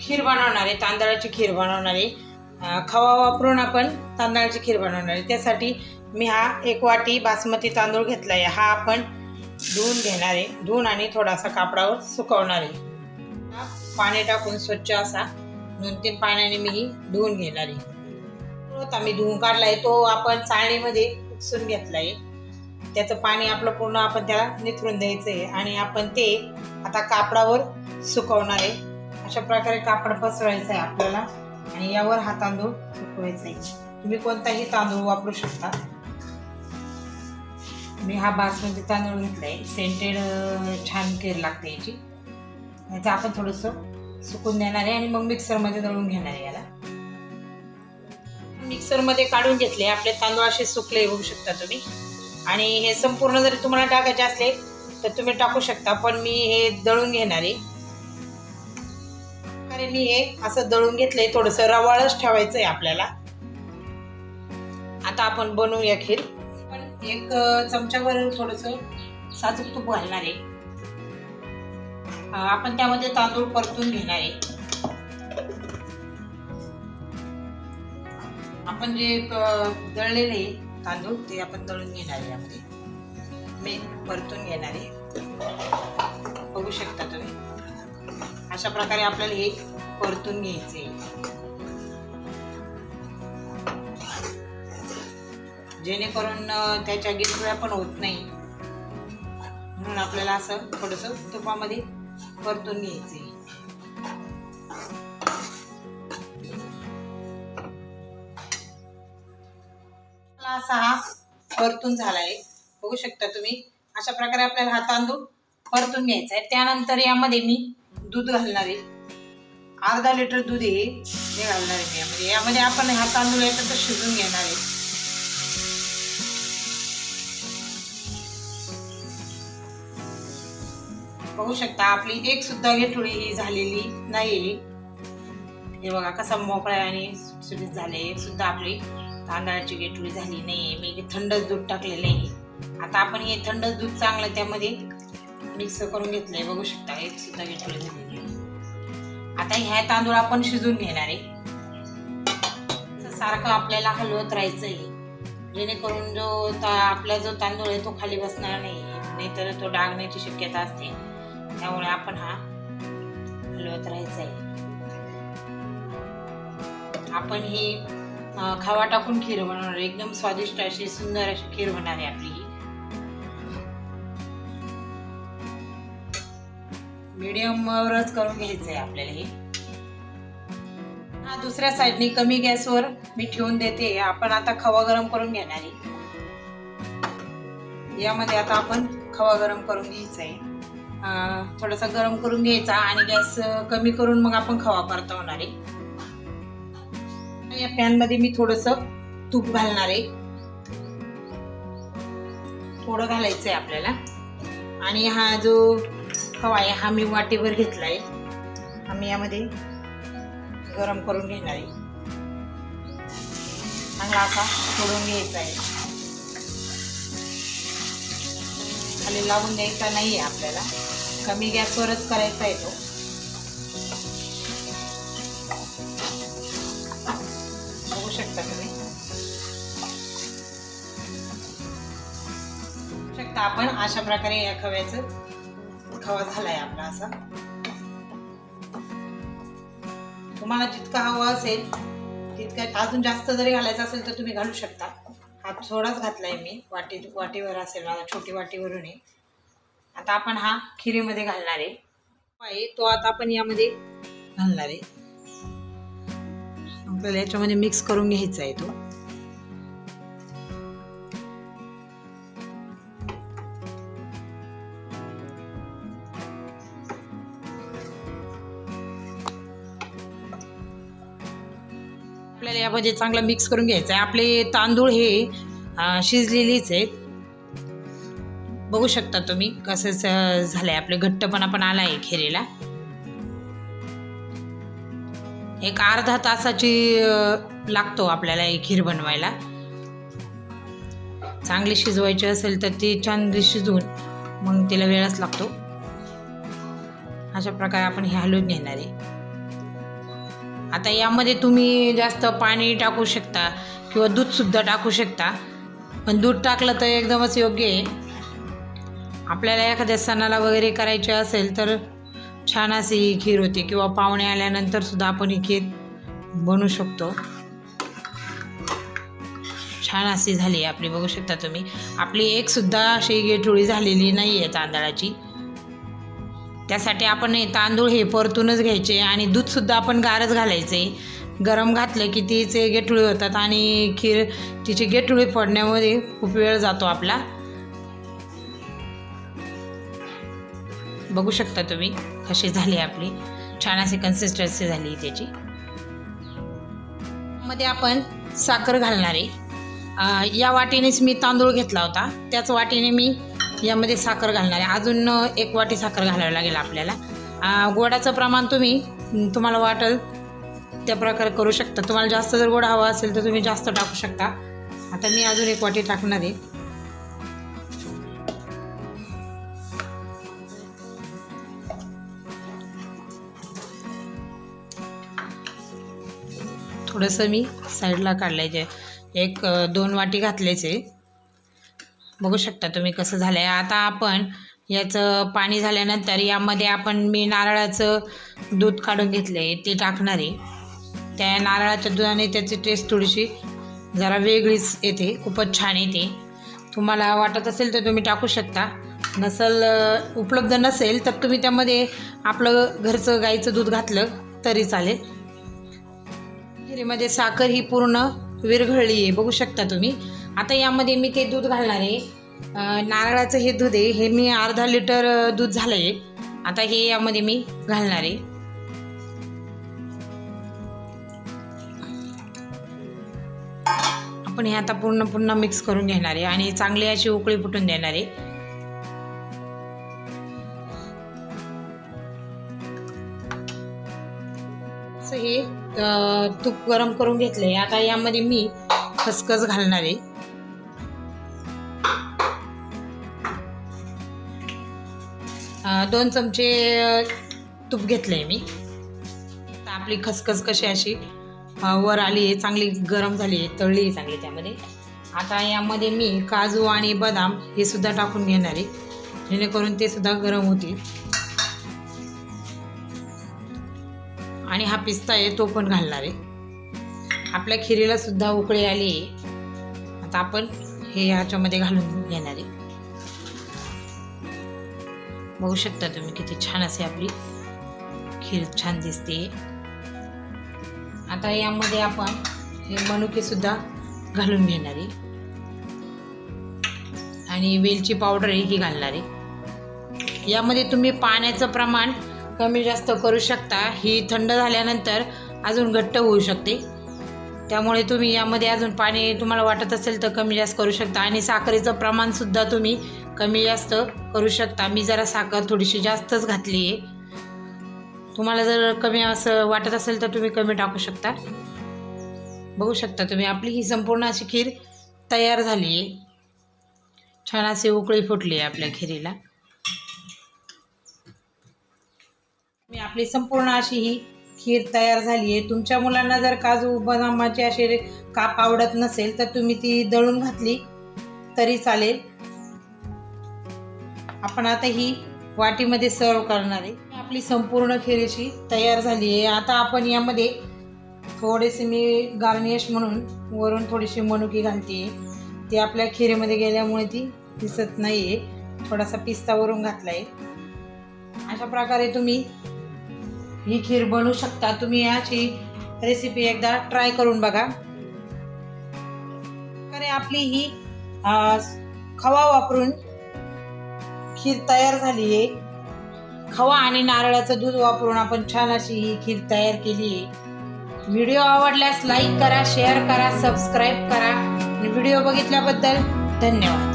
खीर बनवणार आहे, तांदळाची खीर बनवणार आहे. खवा वापरून आपण तांदळाची खीर बनवणार आहे. त्यासाठी मी हा 1 वाटी बासमती तांदूळ घेतला आहे. हा आपण धुवून घेणार आहे. धुवून आणि थोडासा कापडावर सुकवणार आहे. पाणी टाकून स्वच्छ असा 2-3 पाण्याने मी धुवून घेणार आहे. होता मी धुवून काढला आहे, तो आपण चाळणीमध्ये उपसून घेतला आहे. त्याचं पाणी आपलं पूर्ण आपण त्याला निथरून द्यायचं आहे आणि आपण ते आता कापडावर सुकवणार आहे. अशा प्रकारे कापड पसरवायचं आहे आपल्याला आणि यावर हा तांदूळ सुकवायचा आहे. तुम्ही कोणताही तांदूळ वापरू शकता. मी हा बासमती तांदूळ घेतलाय. सेंटेड छान खीर लागते याची. याचं आपण थोडंसं सुकून देणार आहे आणि मग मिक्सरमध्ये दळून घेणार आहे. याला मिक्सरमध्ये काढून घेतले. आपले तांदूळ असे सुकले बघू शकता तुम्ही. आणि हे संपूर्ण जरी तुम्हाला टाकायचे असले तर तुम्ही टाकू शकता, पण मी हे दळून घेणार आहे. मी हे असं दळून घेतलंय. थोडंसं रवाळच ठेवायचं आहे आपल्याला. आता आपण बनवूया खीर. पण 1 चमच्यावर थोडंसं साजूक तूप घालणार आहे. आपण त्यामध्ये तांदूळ परतून घेणार आहे. आपण जे दळलेले तांदूळ ते आपण दळून घेणार आहे. यामध्ये मी परतून घेणार आहे. बघू शकता तुम्ही. अशा प्रकारे आपल्याला हे परतून घ्यायचे. जेणेकरून त्याच्या गिरगुळ्या पण होत नाही, म्हणून आपल्याला असं थोडंसं तुपामध्ये परतून घ्यायचे. असा हा परतून झालाय. बघू शकता तुम्ही. अशा प्रकारे आपल्याला हा तांदूळ परतून घ्यायचा आहे. त्यानंतर यामध्ये मी दूध घालणार आहे. अर्धा लिटर दूध हे घालणार आहे यामध्ये. यामध्ये आपण हा तांदूळ एकत्र शिजून घेणार आहे. बघू शकता आपली एक सुद्धा गेठुळी ही झालेली नाही. हे बघा कसा मोकळा आणि सुटसुटीत झाले. एक सुद्धा आपली तांदळाची गेठुळी झाली नाही. मी थंडच दूध टाकलेलं आहे. आता आपण हे थंडच दूध चांगलं त्यामध्ये मिक्स करून घेतलंय. बघू शकता एक सुद्धा गेठुळी झालेली आहे. आता ह्या तांदूळ आपण शिजून घेणार आहे. सारखं आपल्याला हलवत राहायचं आहे, जेणेकरून आपला जो तांदूळ आहे तो खाली बसणार नाही, नाहीतर तो डागण्याची शक्यता असते. त्यामुळे आपण हा हलवत राहायचं आहे. आपण ही खवा टाकून खीर बनवणार. एकदम स्वादिष्ट अशी सुंदर अशी खीर बनणार आहे आपली. मीडियम वरच करून घ्यायचं आहे आपल्याला हे. हा दुसऱ्या साईडने कमी गॅसवर मी ठेवून देते. आपण आता खवा गरम करून घेणार आहे. यामध्ये आता आपण खवा गरम करून घ्यायचा आहे. थोडासा गरम करून घ्यायचा आणि गॅस कमी करून मग आपण खवा परतवणार आहे. या पॅन मध्ये मी थोडंसं तूप घालणार आहे. थोडं घालायचं आहे आपल्याला. आणि हा जो खवा आहे हा मी वाटीवर घेतलाय. आम्ही यामध्ये गरम करून घेणार आहे. चांगला असा फोडून घ्यायचा आहे. खाली लावून द्यायचा नाही आहे आपल्याला. कमी गॅसवरच करायचा आहे तो. बघू शकता तुम्ही. शकता आपण अशा प्रकारे या खवा झालाय आपला असा. तुम्हाला जितका हवा असेल तितका, अजून जास्त जरी घालायचं असेल तर तुम्ही घालू शकता. हा थोडाच घातलाय मी. वाटीवर असेल माझा, छोटी वाटीवरून आहे. आता आपण हा खिरीमध्ये घालणार आहे. तो आता आपण यामध्ये घालणार आहे. आपल्याला याच्यामध्ये मिक्स करून घ्यायचा आहे तो. आपल्याला यामध्ये चांगला मिक्स करून घ्यायचा आहे. आपले तांदूळ हे शिजलेलीच आहेत. बघू शकता तुम्ही कसं झालंय. आपले घट्टपणा पण आला आहे खिरीला. एक अर्धा तासाची लागतो आपल्याला ही खीर बनवायला. चांगली शिजवायची असेल तर ती छान शिजवून मग तिला वेळच लागतो. अशा प्रकारे आपण हे हलवून घेणार आहे. आता यामध्ये तुम्ही जास्त पाणी टाकू शकता किंवा दूधसुद्धा टाकू शकता, पण दूध टाकलं तर एकदमच योग्य आहे. आपल्याला एखाद्या सणाला वगैरे करायचे असेल तर छान अशी ही खीर होते, किंवा पाहुणे आल्यानंतर सुद्धा आपण ही खीर बनवू शकतो. छान अशी झाली आपली, बघू शकता तुम्ही. आपली एक सुद्धा अशी गेठुळी झालेली नाही आहे तांदळाची. त्यासाठी आपण हे तांदूळ हे परतूनच घ्यायचे आणि दूधसुद्धा आपण गारच घालायचे. गरम घातलं की तिचे गेठुळे होतात आणि खीर तिची गेठुळे फोडण्यामध्ये खूप वेळ जातो आपला. बघू शकता तुम्ही कशी झाली आपली, छान अशी कन्सिस्टन्सी झाली त्याची. मध्ये आपण साखर घालणार आहे. या वाटीनेच मी तांदूळ घेतला होता, त्याच वाटीने मी यामध्ये साखर घालणार आहे. अजून 1 वाटी साखर घालावी लागेल आपल्याला. गोडाचं प्रमाण तुम्हाला वाटेल त्या प्रकारे करू शकता. तुम्हाला जास्त जर गोड हवा असेल तर तुम्ही जास्त टाकू शकता. आता मी अजून 1 वाटी टाकणार आहे. थोडंसं मी साईडला काढलायचे, 1-2 वाटी घातल्याचे. बघू शकता तुम्ही कसं झालं आहे. आता आपण याचं पाणी झाल्यानंतर यामध्ये मी नारळाचं दूध काढून घेतलं आहे ते टाकणार आहे. त्या नारळाच्या दुधाने त्याची टेस्ट थोडीशी जरा वेगळीच येते, खूपच छान येते. तुम्हाला वाटत असेल तर तुम्ही टाकू शकता, उपलब्ध नसेल तर तुम्ही त्यामध्ये आपलं घरचं गाईचं दूध घातलं तरी चालेल. खिरीमध्ये साखर ही पूर्ण विरघळली आहे, बघू शकता तुम्ही. आता यामध्ये मी ते दूध घालणार आहे. नारळाचं हे दूध आहे, हे मी अर्धा लिटर दूध झालं आहे. आता हे यामध्ये मी घालणार आहे. आपण हे आता पुन्हा मिक्स करून घेणार आहे आणि चांगली अशी उकळी फुटून देणार आहे. असं हे तूप गरम करून घेतलंय. आता यामध्ये मी खसखस घालणार आहे. दोन चमचे तूप घेतलंय मी. आपली खसखस कशी अशी वर आली आहे, चांगली गरम झाली आहे, तळली आहे चांगली त्यामध्ये. आता यामध्ये मी काजू आणि बदाम हे सुद्धा टाकून घेणार आहे, जेणेकरून ते सुद्धा गरम होतील. आणि हा पिस्ता आहे तो पण घालणार आहे. आपल्या खिरीला सुद्धा उकळी आली आहे. आता आपण हे ह्याच्यामध्ये घालून घेणार आहे. बघू शकता तुम्ही किती छान असे आपली खीर छान दिसते. आता यामध्ये आपण हे मनुके सुद्धा घालून घेणार आहे आणि वेलची पावडर ही घालणार आहे. यामध्ये तुम्ही पाण्याचं प्रमाण कमी जास्त करू शकता. ही थंड झाल्यानंतर अजून घट्ट होऊ शकते, त्यामुळे तुम्ही यामध्ये अजून पाणी तुम्हाला वाटत असेल तर कमी जास्त करू शकता. आणि साखरेचं प्रमाणसुद्धा तुम्ही कमी जास्त करू शकता. मी जरा साखर थोडीशी जास्तच घातली आहे. तुम्हाला जर कमी असं वाटत असेल तर तुम्ही कमी टाकू शकता. बघू शकता तुम्ही आपली ही संपूर्ण अशी खीर तयार झाली आहे. छान अशी उकळी फुटली आहे आपल्या खिरीला. आपली संपूर्ण अशी ही खीर तयार झाली आहे. तुमच्या मुलांना जर काजू बदामाचे असे काप आवडत नसेल तर तुम्ही ती दळून घातली तरी चालेल. आपण आता ही वाटीमध्ये सर्व करणार आहे. आपली संपूर्ण खीर तयार झाली आहे. आता आपण यामध्ये थोडेसे मी गार्निश म्हणून वरून थोडीशी मनुकी घालते. ती आपल्या खिरीमध्ये गेल्यामुळे ती दिसत नाही आहे. थोडासा पिस्ता वरून घातला आहे. अशा प्रकारे तुम्ही ही खीर बनवू शकता. तुम्ही याची रेसिपी एकदा ट्राय करून बघा. आपली ही खवा वापरून खीर तयार झाली आहे. खवा आणि नारळाचं दूध वापरून आपण छान अशी ही खीर तयार केली आहे. व्हिडिओ आवडल्यास लाईक करा, शेअर करा, सबस्क्राईब करा. व्हिडिओ बघितल्याबद्दल धन्यवाद.